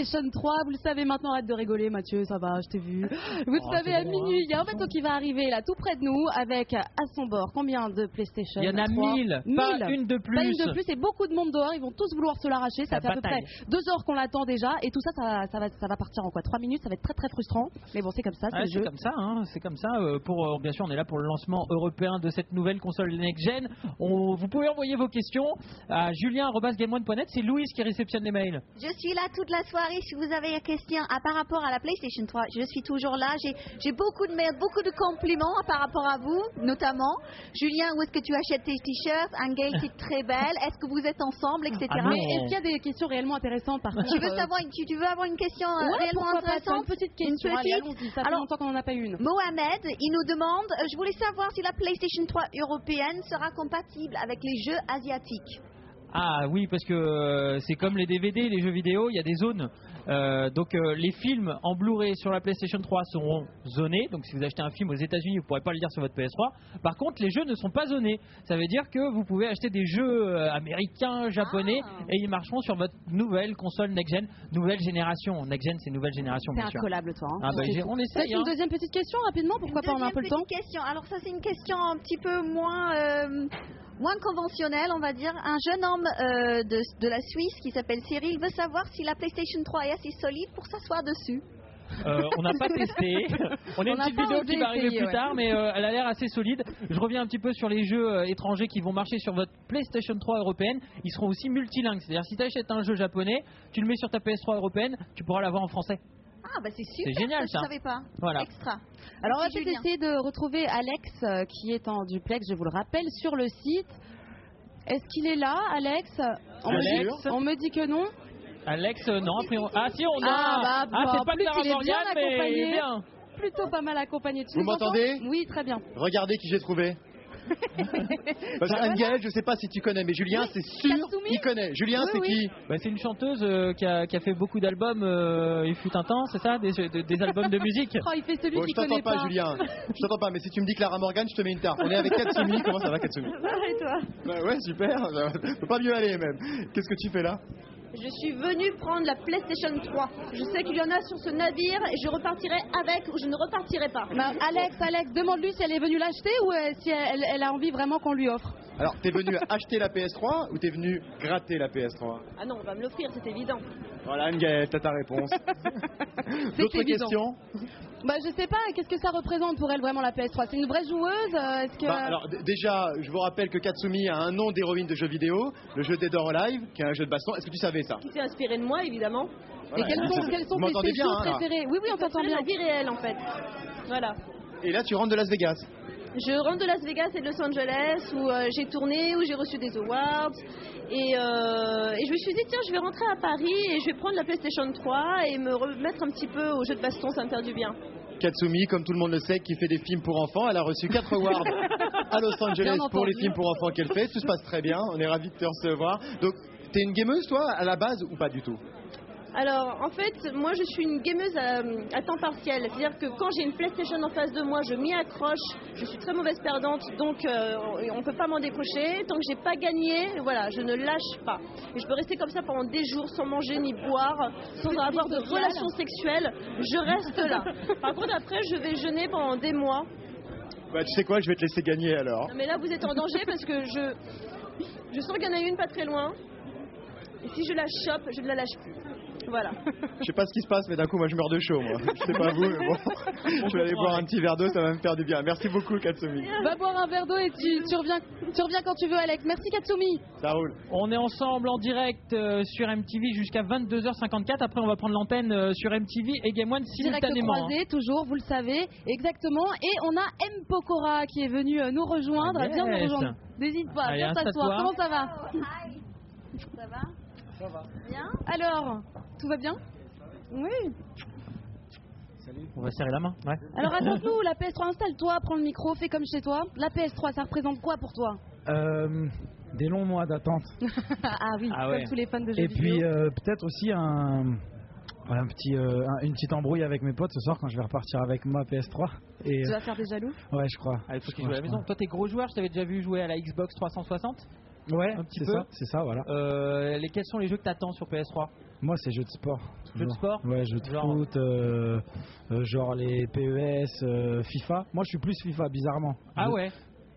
PlayStation 3, vous le savez maintenant, arrête de rigoler Mathieu, ça va, je t'ai vu. Vous le savez, à minuit, il y a un bateau qui va arriver là tout près de nous avec à son bord combien de PlayStation? Il y en a 1000, pas une de plus. Pas une de plus, et beaucoup de monde dehors, ils vont tous vouloir se l'arracher. Ça fait à peu près 2 heures qu'on l'attend déjà, et tout ça, ça va partir en quoi 3 minutes, ça va être très très frustrant. Mais bon, c'est comme ça, c'est le jeu. C'est comme ça, hein, c'est comme ça. Bien sûr, on est là pour le lancement européen de cette nouvelle console next-gen. Vous pouvez envoyer vos questions à julien@gameone.net. C'est Louise qui réceptionne les mails. Je suis là toute la soirée. Si vous avez des questions par rapport à la PlayStation 3, je suis toujours là. J'ai beaucoup de mails, beaucoup de compliments par rapport à vous, notamment. Julien, où est-ce que tu achètes tes t-shirts? Angel, c'est très belle. Est-ce que vous êtes ensemble, etc. Mais est-ce qu'il y a des questions réellement intéressantes par contre? Tu veux avoir une question réellement intéressante? Une petite question. Allez, allons-y. Ça fait longtemps qu'on n'en a pas une. Mohamed, il nous demande, je voulais savoir si la PlayStation 3 européenne sera compatible avec les jeux asiatiques. Ah oui, parce que c'est comme les DVD, les jeux vidéo, il y a des zones. Donc les films en Blu-ray sur la PlayStation 3 seront zonés. Donc si vous achetez un film aux États-Unis, vous ne pourrez pas le lire sur votre PS3. Par contre, les jeux ne sont pas zonés. Ça veut dire que vous pouvez acheter des jeux américains, japonais, et ils marcheront sur votre nouvelle console next-gen, nouvelle génération. Next-gen, c'est nouvelle génération. C'est incollable, toi. Hein. On essaye. Une deuxième petite question rapidement, pourquoi pas, on a un peu le temps. Question. Alors ça, c'est une question un petit peu moins conventionnel, on va dire. Un jeune homme de la Suisse qui s'appelle Cyril veut savoir si la PlayStation 3 est assez solide pour s'asseoir dessus. On n'a pas testé. On a une petite vidéo qui va arriver plus tard, mais elle a l'air assez solide. Je reviens un petit peu sur les jeux étrangers qui vont marcher sur votre PlayStation 3 européenne. Ils seront aussi multilingues. C'est-à-dire si tu achètes un jeu japonais, tu le mets sur ta PS3 européenne, tu pourras l'avoir en français. Ah bah c'est super, c'est génial, ça. Je savais pas. Voilà. Extra. Alors on va peut-être essayer de retrouver Alex qui est en duplex, je vous le rappelle, sur le site. Est-ce qu'il est là, Alex? On me dit que non. Alex, non, après ah si, on a. C'est pas Clara Morgan, mais bien. Plutôt pas mal accompagné. Vous m'entendez? Oui, très bien. Regardez qui j'ai trouvé. Angel, je sais pas si tu connais, mais Julien, c'est sûr, il connaît. Julien, c'est qui? C'est une chanteuse qui a fait beaucoup d'albums. Il fut un temps, c'est ça, des albums de musique. Il fait celui qui connaît pas. Je t'entends pas, Julien. Je t'entends pas, mais si tu me dis Clara Morgan, je te mets une tarte. On est avec Katsumi. Comment ça va, Katsumi? Et toi? Ouais, super. Ça peut pas mieux aller même. Qu'est-ce que tu fais là? Je suis venue prendre la PlayStation 3. Je sais qu'il y en a sur ce navire et je repartirai avec ou je ne repartirai pas. Alex, demande-lui si elle est venue l'acheter ou si elle a envie vraiment qu'on lui offre. Alors, t'es venu acheter la PS3 ou t'es venu gratter la PS3? Ah non, on va me l'offrir, c'est évident. Voilà, Angel, t'as ta réponse. D'autres questions? Je sais pas, qu'est-ce que ça représente pour elle vraiment la PS3? C'est une vraie joueuse? Alors déjà, je vous rappelle que Katsumi a un nom d'héroïne de jeu vidéo, le jeu Dead or Alive, qui est un jeu de baston. Est-ce que tu savais ça? Qui s'est inspiré de moi, évidemment. Voilà. Et quels sont tes jeux préférés? Oui, on t'entend bien. La vie réelle, en fait. Voilà. Et là, tu rentres de Las Vegas? Je rentre de Las Vegas et de Los Angeles où j'ai tourné, où j'ai reçu des awards et je me suis dit tiens je vais rentrer à Paris et je vais prendre la PlayStation 3 et me remettre un petit peu au jeu de baston, ça me fait du bien. Katsumi, comme tout le monde le sait, qui fait des films pour enfants, elle a reçu 4 awards à Los Angeles pour les films pour enfants qu'elle fait, tout se passe très bien, on est ravis de te recevoir. Donc t'es une gameuse toi à la base ou pas du tout? Alors, en fait, moi je suis une gameuse à temps partiel. C'est-à-dire que quand j'ai une PlayStation en face de moi, je m'y accroche. Je suis très mauvaise perdante, donc on ne peut pas m'en décrocher. Tant que j'ai pas gagné, voilà, je ne lâche pas. Et je peux rester comme ça pendant des jours sans manger ni boire, sans avoir de relations sexuelles. Je reste là. Par contre, après, je vais jeûner pendant des mois. Tu sais quoi, je vais te laisser gagner alors. Non, mais là, vous êtes en danger parce que je sens qu'il y en a une pas très loin. Et si je la chope, je ne la lâche plus. Voilà. Je sais pas ce qui se passe, mais d'un coup, moi, je meurs de chaud, moi. Je sais pas vous, mais bon. Je vais aller boire un petit verre d'eau, ça va me faire du bien. Merci beaucoup, Katsumi. Va boire un verre d'eau et tu reviens quand tu veux, Alex. Merci, Katsumi. Ça roule. On est ensemble en direct sur MTV jusqu'à 22h54. Après, on va prendre l'antenne sur MTV et Game One simultanément. Direct croisé, toujours, vous le savez, exactement. Et on a M. Pokora qui est venu nous rejoindre. Viens nous rejoindre. N'hésite pas, viens t'asseoir. Comment ça va? Ça va? Ça va. Bien. Alors, tout va bien? Oui. Salut. On va serrer la main. Ouais. Alors raconte-nous, la PS3, installe-toi, prends le micro, fais comme chez toi. La PS3, ça représente quoi pour toi? Des longs mois d'attente. Ah oui, comme tous les fans de jeux vidéo. Et puis peut-être aussi une petite embrouille avec mes potes ce soir quand je vais repartir avec ma PS3. Et, tu vas faire des jaloux? Ouais, je crois. Il faut qu'ils jouent à la maison. Toi, t'es gros joueur, je t'avais déjà vu jouer à la Xbox 360. Ouais, un petit c'est peu. ça, voilà. Quels sont les jeux que t'attends sur PS3? Moi, c'est jeux de sport. Jeux de sport? Ouais, jeux de foot, genre les PES, FIFA. Moi, je suis plus FIFA, bizarrement. Ah ouais?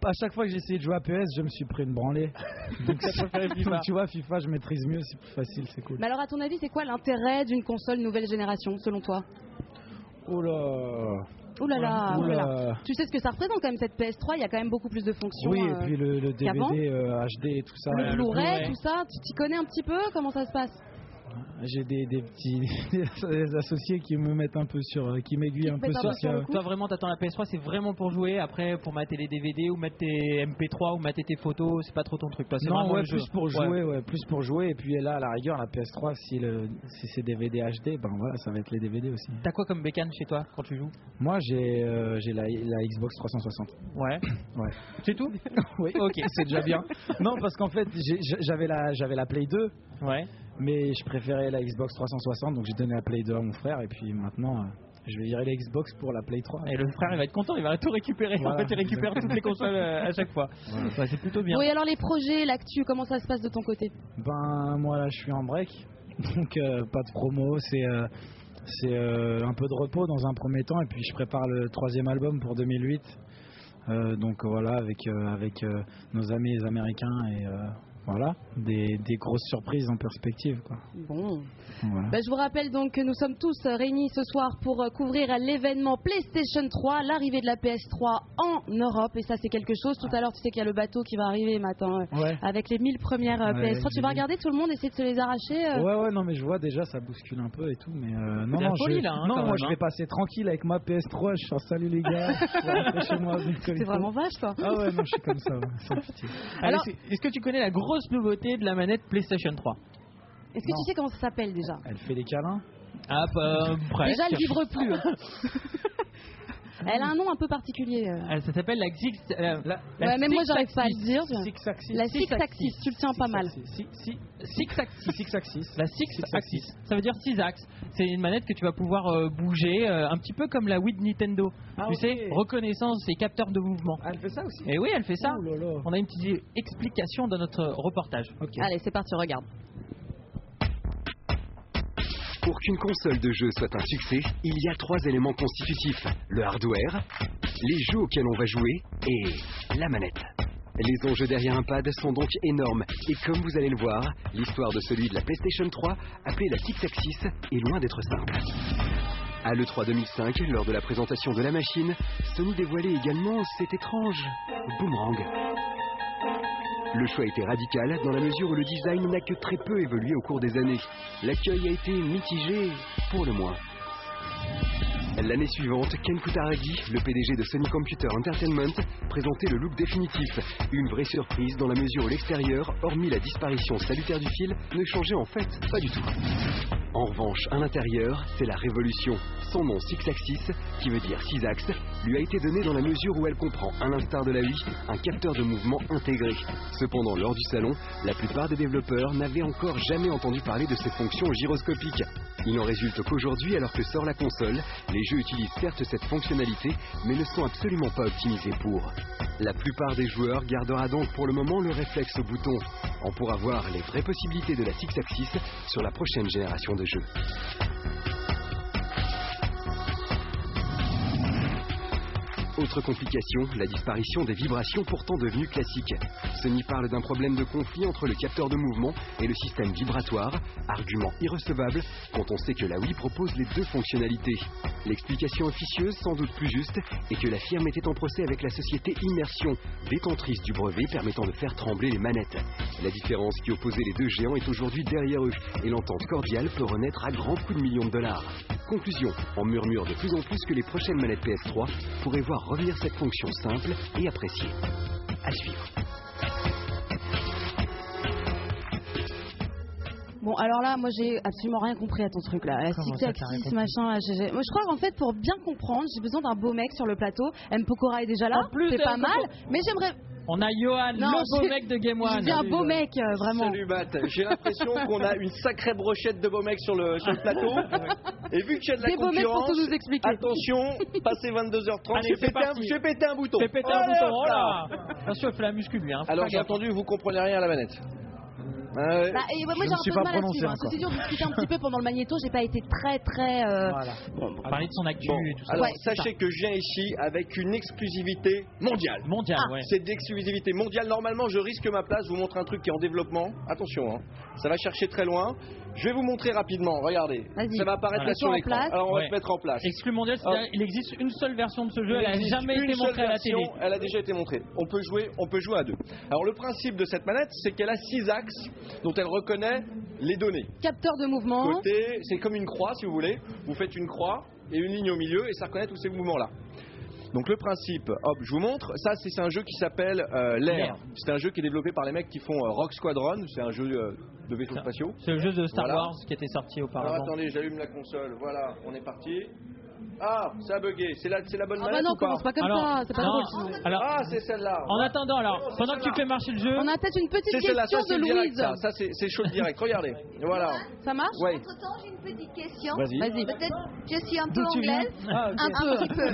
À chaque fois que j'ai essayé de jouer à PES, je me suis pris une branlée. Donc, FIFA. Tu vois, FIFA, je maîtrise mieux, c'est plus facile, c'est cool. Mais alors, à ton avis, c'est quoi l'intérêt d'une console nouvelle génération, selon toi? Oh là. Ouh là là, ouh là là. Tu sais ce que ça représente quand même cette PS3, il y a quand même beaucoup plus de fonctions. Oui, et puis le DVD, HD et tout ça. Le Blu-ray, tout ça, tu t'y connais un petit peu? Comment ça se passe? J'ai des petits des associés qui me mettent un peu sur, qui m'aiguillent un peu sur. Toi vraiment t'attends la PS3, c'est vraiment pour jouer, après pour mater les DVD ou mettre tes MP3 ou mater tes photos, c'est pas trop ton truc. Toi, c'est non, ouais, plus pour jouer, plus pour jouer. Et puis là, à la rigueur, la PS3, si c'est DVD HD, ben voilà, ça va être les DVD aussi. T'as quoi comme bécane chez toi quand tu joues? Moi, j'ai la Xbox 360. Ouais. C'est tout? Oui. Ok, c'est déjà bien. Non, parce qu'en fait, j'avais la Play 2. Ouais. Mais je préférais la Xbox 360, donc j'ai donné la Play 2 à mon frère, et puis maintenant je vais virer la Xbox pour la Play 3. Et le frère il va être content, il va tout récupérer. Voilà. En fait, il récupère toutes les consoles à chaque fois. Voilà. Ouais, c'est plutôt bien. Oui, alors les projets, l'actu, comment ça se passe de ton côté? Ben moi là je suis en break, donc pas de promo, c'est un peu de repos dans un premier temps, et puis je prépare le 3e album pour 2008. Donc voilà, avec nos amis les Américains et voilà, des grosses surprises en perspective, quoi. Bon. Voilà. Je vous rappelle donc que nous sommes tous réunis ce soir pour couvrir l'événement PlayStation 3, l'arrivée de la PS3 en Europe. Et ça, c'est quelque chose. Tout à l'heure, tu sais qu'il y a le bateau qui va arriver matin avec les 1000 premières PS3. Tu vas regarder tout le monde essayer de se les arracher Ouais, non, mais je vois déjà, ça bouscule un peu et tout. Mais non, je vais passer tranquille avec ma PS3. Je suis salut les gars. Chez moi. C'est vraiment vache, quoi. Ah ouais, non, je suis comme ça. Alors, est-ce que tu connais la grosse nouveauté de la manette PlayStation 3? Est-ce que tu sais comment ça s'appelle déjà? Elle fait des câlins? Ah, presque. Déjà, elle vibre plus. Elle a un nom un peu particulier. Ça s'appelle la Six. Même moi, j'arrive pas à le dire. La Six Axis, tu le tiens pas mal. Six Axis. La Six Axis. Ça veut dire 6 axes. C'est une manette que tu vas pouvoir bouger, un petit peu comme la Wii de Nintendo. Tu sais, reconnaissance et capteur de mouvement. Elle fait ça aussi? Et oui, elle fait ça. Oh là là. On a une petite explication dans notre reportage. Okay. Allez, c'est parti, regarde. Pour qu'une console de jeu soit un succès, il y a 3 éléments constitutifs. Le hardware, les jeux auxquels on va jouer et la manette. Les enjeux derrière un pad sont donc énormes et comme vous allez le voir, l'histoire de celui de la PlayStation 3, appelée la Six Axis, est loin d'être simple. À l'E3 2005, lors de la présentation de la machine, Sony dévoilait également cet étrange boomerang. Le choix était radical dans la mesure où le design n'a que très peu évolué au cours des années. L'accueil a été mitigé pour le moins. L'année suivante, Ken Kutaragi, le PDG de Sony Computer Entertainment, présentait le look définitif. Une vraie surprise dans la mesure où l'extérieur, hormis la disparition salutaire du fil, ne changeait en fait pas du tout. En revanche, à l'intérieur, c'est la révolution. Son nom Six Axis, qui veut dire 6 axes, lui a été donné dans la mesure où elle comprend, à l'instar de la Wii, un capteur de mouvement intégré. Cependant, lors du salon, la plupart des développeurs n'avaient encore jamais entendu parler de ces fonctions gyroscopiques. Il en résulte qu'aujourd'hui, alors que sort la console, les jeux utilisent certes cette fonctionnalité, mais ne sont absolument pas optimisés pour. La plupart des joueurs gardera donc pour le moment le réflexe au bouton. On pourra voir les vraies possibilités de la Six Axis sur la prochaine génération de jeux. Autre complication, la disparition des vibrations pourtant devenues classiques. Sony parle d'un problème de conflit entre le capteur de mouvement et le système vibratoire, argument irrecevable quand on sait que la Wii propose les deux fonctionnalités. L'explication officieuse, sans doute plus juste, est que la firme était en procès avec la société Immersion, détentrice du brevet permettant de faire trembler les manettes. La différence qui opposait les deux géants est aujourd'hui derrière eux, et l'entente cordiale peut renaître à grands coups de millions de dollars. Conclusion, on murmure de plus en plus que les prochaines manettes PS3 pourraient voir revenir cette fonction simple et appréciée. À suivre. Bon, alors là, moi, j'ai absolument rien compris à ton truc là. La Six Axis, machin. Moi, je crois qu'en fait, pour bien comprendre, j'ai besoin d'un beau mec sur le plateau. M. Pokora est déjà là, c'est pas mal. Mais j'aimerais. On a Johan, le beau mec de Game One. Je dis un beau mec, vraiment. Salut Matt, j'ai l'impression qu'on a une sacrée brochette de beaux mecs sur le plateau. Et vu qu'il y a de la concurrence, pour tout nous expliquer. Attention, passé 22h30, Allez, j'ai pété un bouton. J'ai pété un bouton, oh là. Attention, il fait la muscu lui. Alors j'ai entendu, vous comprenez rien à la manette. Moi, j'ai un peu de mal à suivre. Ceci dit, on discutait un petit peu pendant le magnéto. J'ai pas été très. Parler de son actu et tout ça. Alors, sachez que je viens ici avec une exclusivité mondiale. Ouais. C'est de l'exclusivité mondiale. Normalement, je risque ma place. Je vous montre un truc qui est en développement. Attention, ça va chercher très loin. Je vais vous montrer rapidement. Regardez. Ça va apparaître là sur l'écran. Alors, on va se mettre en place. Exclu mondial, c'est-à-dire il existe une seule version de ce jeu. Elle n'a jamais été montrée à la télé. Elle a déjà été montrée. On peut jouer à 2. Alors, le principe de cette manette, c'est qu'elle a 6 axes dont elle reconnaît les données. Capteur de mouvement. C'est comme une croix, si vous voulez. Vous faites une croix et une ligne au milieu et ça reconnaît tous ces mouvements-là. Donc le principe, hop, je vous montre. Ça, c'est un jeu qui s'appelle l'Air. C'est un jeu qui est développé par les mecs qui font Rogue Squadron. C'est un jeu de vaisseaux spatiaux. C'est le jeu de Star Wars qui était sorti auparavant. Alors attendez, j'allume la console. Voilà, on est parti. Ah, ça a bugué. C'est la bonne manette non, ou pas? commence pas comme ça. C'est pas drôle. C'est celle-là. En attendant, pendant que tu fais marcher le jeu, on a peut-être une petite question de Louise. Louise. Ça, c'est chaud direct. Regardez. Voilà. Ça marche? Oui. Entre-temps, j'ai une petite question. Vas-y. Peut-être je suis un peu anglaise. Un petit peu.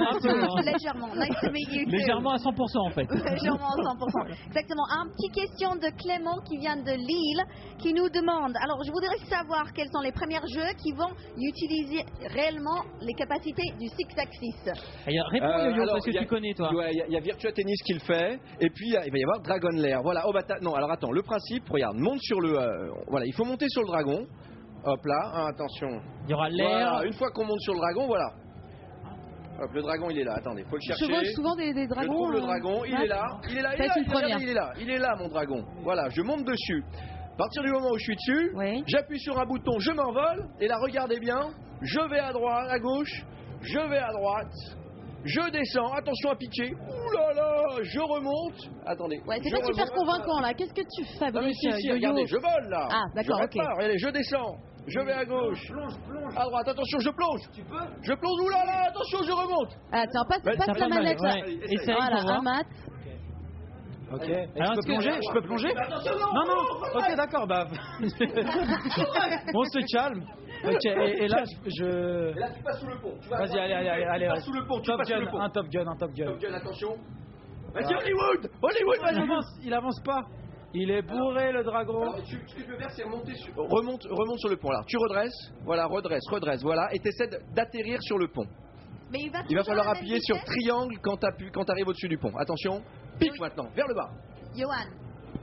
Légèrement. Nice to meet you too. Légèrement à 100% en fait. Légèrement à 100%. Exactement. Un petit question de Clément qui vient de Lille, qui nous demande. Alors, je voudrais savoir quels sont les premiers jeux qui vont utiliser réellement les capacités du Six-Axis. Réponds Yo-Yo, parce que tu connais toi. Il y a Virtua Tennis qui le fait, et puis il va y avoir Dragon Lair. Voilà. Non, alors attends, le principe, regarde, monte sur le. Voilà, il faut monter sur le dragon. Hop là, attention. Il y aura l'air. Voilà, une fois qu'on monte sur le dragon, voilà. Hop, le dragon il est là, attendez, faut le chercher. Je chevauche souvent des dragons. Je trouve le dragon, il est là, mon dragon. Voilà, je monte dessus. À partir du moment où je suis dessus, j'appuie sur un bouton, je m'envole, et là regardez bien, je vais à droite, à gauche, je vais à droite, je descends, attention à piquer, ouh là là, je remonte, attendez. C'est pas super convaincant là, qu'est-ce que tu fabriques, Yo-Yo? Regardez, je vole là. Ah, d'accord, ok. Regardez, je descends. Je vais à gauche, plonge. À droite, attention, je plonge. Tu peux? Je plonge, oulala, attention, je remonte. Tiens, passe la manette là. Essaye, voilà, un mat. Ok. Je peux plonger? Non. Ok, d'accord. On se calme. Ok. Et là, Et là, tu passes sous le pont. Vas-y, allez. Tu passes sous le pont. Un Top Gun. Top Gun, attention. Vas-y, Hollywood, vas-y. Il avance pas. Il est bourré le dragon. Alors, ce que tu veux faire, c'est remonte sur le pont. Là, tu redresses, voilà, voilà, et t'essaies d'atterrir sur le pont. Mais il va falloir appuyer sur triangle quand t'arrives au-dessus du pont. Attention, pique maintenant, vers le bas. Johan,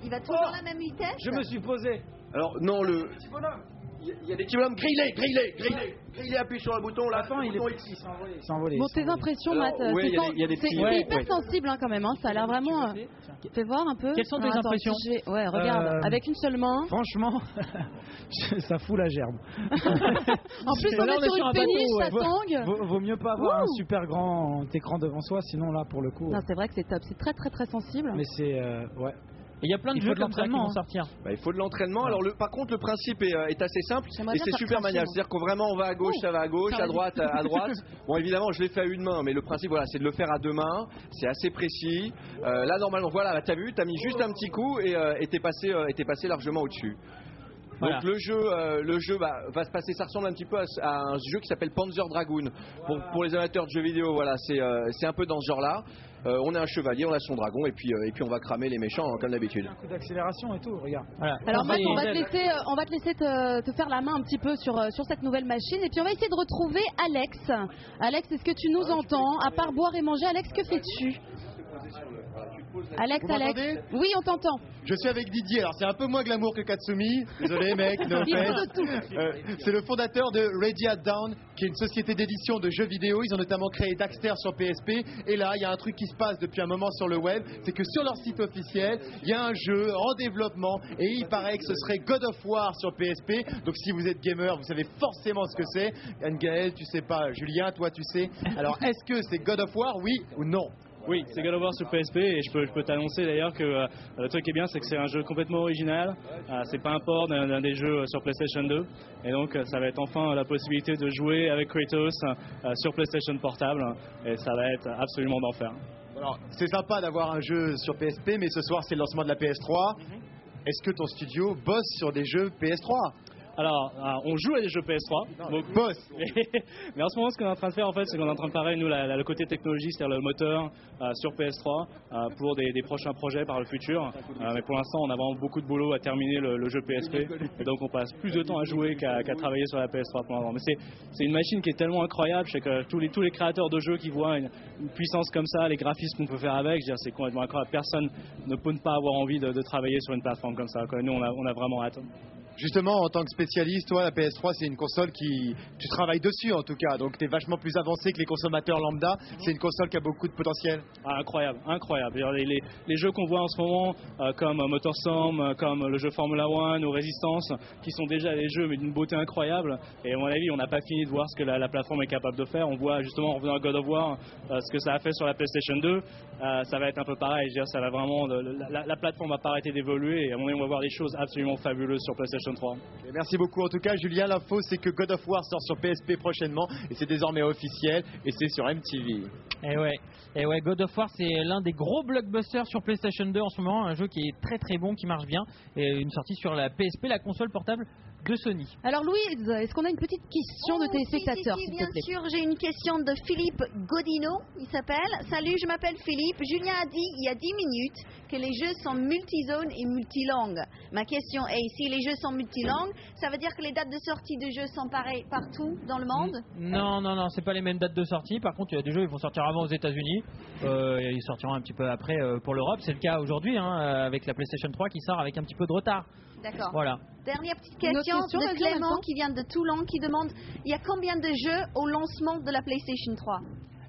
il va toujours la même vitesse? Je me suis posé. Alors non, il y a des petits bonhommes, grillez, appuie sur le bouton là. Attends, il s'est envolé. Bon, tes impressions, Matt, c'est hyper sensible quand même, ça a l'air vraiment. Fais voir un peu. Quelles sont tes impressions? Regarde, avec une seule main. Franchement, ça fout la gerbe. En plus, on est sur une péniche, ça tangue. Vaut mieux pas avoir un super grand écran devant soi, sinon là, pour le coup. Non, c'est vrai que c'est top, c'est très très très sensible. Mais c'est il y a plein de jeux comme ça qui vont sortir. Il faut de l'entraînement. Alors par contre, le principe est assez simple et c'est super maniable. C'est-à-dire qu'on vraiment on va à gauche, ça va à gauche, à droite, à droite. Bon, évidemment, je l'ai fait à une main, mais le principe, c'est de le faire à 2 mains. C'est assez précis. Là, normalement, voilà, t'as vu, t'as mis juste un petit coup et t'es passé largement au-dessus. Donc le jeu va se passer, ça ressemble un petit peu à un jeu qui s'appelle Panzer Dragoon. Pour les amateurs de jeux vidéo, voilà, c'est un peu dans ce genre-là. On est un chevalier, on a son dragon et puis on va cramer les méchants comme d'habitude. Un coup d'accélération et tout, regarde. Voilà. Alors Matt, on va te laisser te faire la main un petit peu sur cette nouvelle machine et puis on va essayer de retrouver Alex. Alex, est-ce que tu nous entends? À part boire et manger, Alex, que fais-tu? Alex, oui, on t'entend. Je suis avec Didier, alors c'est un peu moins glamour que Katsumi. Désolé mec, no offense. C'est le fondateur de Ready at Dawn, qui est une société d'édition de jeux vidéo. Ils ont notamment créé Daxter sur PSP. Et là, il y a un truc qui se passe depuis un moment sur le web, c'est que sur leur site officiel, il y a un jeu en développement et il paraît que ce serait God of War sur PSP. Donc si vous êtes gamer, vous savez forcément ce que c'est. Anne-Gaëlle, tu sais pas. Julien, toi tu sais. Alors est-ce que c'est God of War, oui ou non? Oui, c'est God of War sur PSP et je peux t'annoncer d'ailleurs que le truc qui est bien, c'est que c'est un jeu complètement original. C'est pas un port d'un des jeux sur PlayStation 2 et donc ça va être enfin la possibilité de jouer avec Kratos sur PlayStation portable et ça va être absolument d'enfer. Alors, c'est sympa d'avoir un jeu sur PSP, mais ce soir c'est le lancement de la PS3. Est-ce que ton studio bosse sur des jeux PS3? Alors, on joue à des jeux PS3. Donc, boss. Mais en ce moment, ce qu'on est en train de faire, en fait, c'est qu'on est en train de préparer, nous, le côté technologie, c'est-à-dire le moteur sur PS3 pour des prochains projets par le futur. Mais pour l'instant, on a vraiment beaucoup de boulot à terminer le jeu PSP. Et donc, on passe plus de temps à jouer qu'à travailler sur la PS3 pour l'instant. Mais c'est une machine qui est tellement incroyable. Je sais que tous les créateurs de jeux qui voient une puissance comme ça, les graphismes qu'on peut faire avec, je veux dire, c'est complètement incroyable. Personne ne peut pas avoir envie de travailler sur une plateforme comme ça, quoi. Nous, on a vraiment hâte. Justement, en tant que spécialiste, toi, la PS3, c'est une console qui... Tu travailles dessus, en tout cas. Donc, tu es vachement plus avancé que les consommateurs lambda. C'est une console qui a beaucoup de potentiel. Incroyable, incroyable. Les jeux qu'on voit en ce moment, comme Motorstorm, comme le jeu Formula One ou Resistance, qui sont déjà des jeux, mais d'une beauté incroyable. Et à mon avis, on n'a pas fini de voir ce que la plateforme est capable de faire. On voit, justement, en revenant à God of War, ce que ça a fait sur la PlayStation 2. Ça va être un peu pareil. Je veux dire, ça va vraiment... La plateforme va pas arrêter d'évoluer. Et à mon avis, on va voir des choses absolument fabuleuses sur PlayStation 3. Et merci beaucoup. En tout cas, Julien, l'info, c'est que God of War sort sur PSP prochainement et c'est désormais officiel et c'est sur MTV. Et ouais, God of War, c'est l'un des gros blockbusters sur PlayStation 2 en ce moment, un jeu qui est très très bon, qui marche bien, et une sortie sur la PSP, la console portable de Sony. Alors Louise, est-ce qu'on a une petite question de téléspectateurs, s'il te plaît ? Bien sûr, j'ai une question de Philippe Godino, il s'appelle. Salut, je m'appelle Philippe. Julien a dit il y a 10 minutes que les jeux sont multizones et multilangues. Ma question est, si les jeux sont multilangues, ça veut dire que les dates de sortie de jeux sont pareilles partout dans le monde ? Non, c'est pas les mêmes dates de sortie. Par contre, il y a des jeux qui vont sortir avant aux États-Unis, et ils sortiront un petit peu après pour l'Europe. C'est le cas aujourd'hui, avec la PlayStation 3 qui sort avec un petit peu de retard. D'accord. Voilà. Dernière petite question de Clément qui vient de Toulon qui demande, il y a combien de jeux au lancement de la PlayStation 3 ?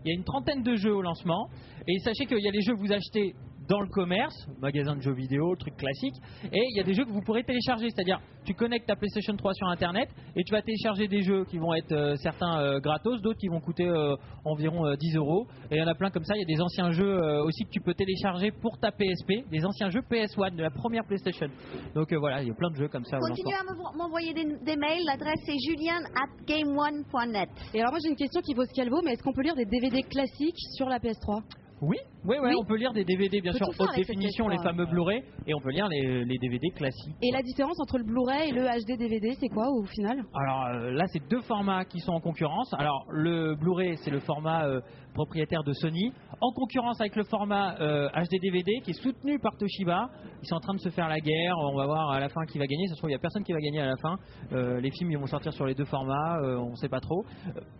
Il y a une trentaine de jeux au lancement, et sachez qu'il y a les jeux que vous achetez dans le commerce, magasin de jeux vidéo, truc classique, et il y a des jeux que vous pourrez télécharger, c'est-à-dire tu connectes ta PlayStation 3 sur internet et tu vas télécharger des jeux qui vont être certains gratos, d'autres qui vont coûter environ 10 €, et il y en a plein comme ça. Il y a des anciens jeux aussi que tu peux télécharger pour ta PSP, des anciens jeux PS1 de la première PlayStation. Donc voilà, il y a plein de jeux comme ça. Continuez à m'envoyer des mails, l'adresse est julian@gameone.net. Et alors moi j'ai une question qui vaut ce qu'elle vaut, mais est-ce qu'on peut lire des DVD classiques sur la PS3 ? Oui, on peut lire des DVD, bien sûr, haute définition, les fameux Blu-ray, et on peut lire les DVD classiques. Et la différence entre le Blu-ray et le HD DVD, c'est quoi au final ? Alors là, c'est deux formats qui sont en concurrence. Alors le Blu-ray, c'est le format propriétaire de Sony, en concurrence avec le format HD DVD qui est soutenu par Toshiba. Ils sont en train de se faire la guerre, on va voir à la fin qui va gagner. Ça se trouve, il n'y a personne qui va gagner à la fin. Les films, ils vont sortir sur les deux formats, on ne sait pas trop.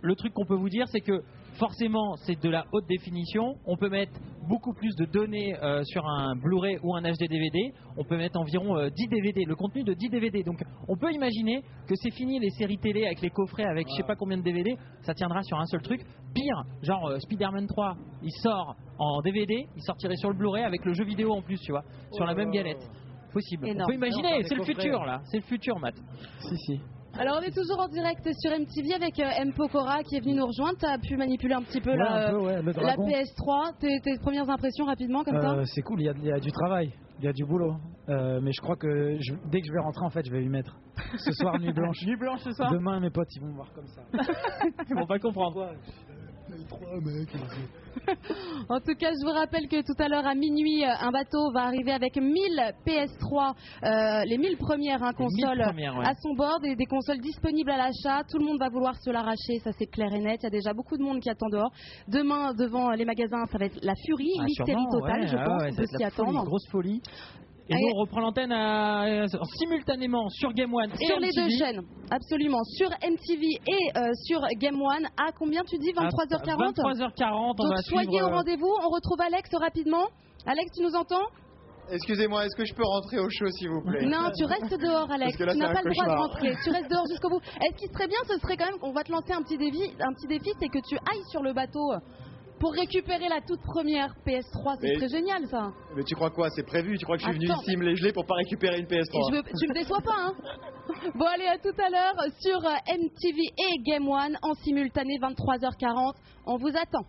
Le truc qu'on peut vous dire, c'est que forcément, c'est de la haute définition. On peut mettre beaucoup plus de données sur un Blu-ray ou un HD DVD. On peut mettre environ 10 DVD, le contenu de 10 DVD. Donc on peut imaginer que c'est fini les séries télé avec les coffrets, avec je sais pas combien de DVD. Ça tiendra sur un seul truc. Pire, genre Spider-Man 3, il sort en DVD, il sortirait sur le Blu-ray avec le jeu vidéo en plus, tu vois, sur la même galette. Possible. Énorme. On peut imaginer, c'est le futur là. C'est le futur, Matt. Si. Alors on est toujours en direct sur MTV avec M. Pokora qui est venu nous rejoindre. Tu as pu manipuler un petit peu la PS3. Tes premières impressions rapidement comme ça ? C'est cool, il y a du travail, il y a du boulot. Mais je crois que dès que je vais rentrer, en fait, je vais y mettre. Ce soir, nuit blanche. Nuit blanche, c'est ça ? Demain, mes potes, ils vont me voir comme ça. Ils vont pas comprendre. En tout cas, je vous rappelle que tout à l'heure à minuit, un bateau va arriver avec 1000 PS3, les 1000 premières consoles à son bord, des consoles disponibles à l'achat. Tout le monde va vouloir se l'arracher, ça c'est clair et net. Il y a déjà beaucoup de monde qui attend dehors. Demain, devant les magasins, ça va être la furie, l'hystérie totale, je pense. On peut s'y attendre. Grosse folie. Et nous, on reprend l'antenne simultanément sur Game One et sur MTV. Les deux chaînes, absolument. Sur MTV et sur Game One. À combien tu dis ? 23h40 ? 23h40, on Donc va soyez suivre... au rendez-vous. On retrouve Alex rapidement. Alex, tu nous entends ? Excusez-moi, est-ce que je peux rentrer au show, s'il vous plaît ? Non, tu restes dehors, Alex. Parce que là, tu n'as pas le droit de cauchemar. rentrer. Tu restes dehors jusqu'au bout. Est-ce qu'il serait bien, ce serait quand même qu'on va te lancer un petit défi, c'est que tu ailles sur le bateau pour récupérer la toute première PS3. C'est très génial, ça. Mais tu crois quoi ? C'est prévu ? Tu crois que je suis venu ici me les geler pour pas récupérer une PS3 ? Tu me déçois pas, hein ? Bon, allez, à tout à l'heure sur MTV et Game One en simultané, 23h40. On vous attend.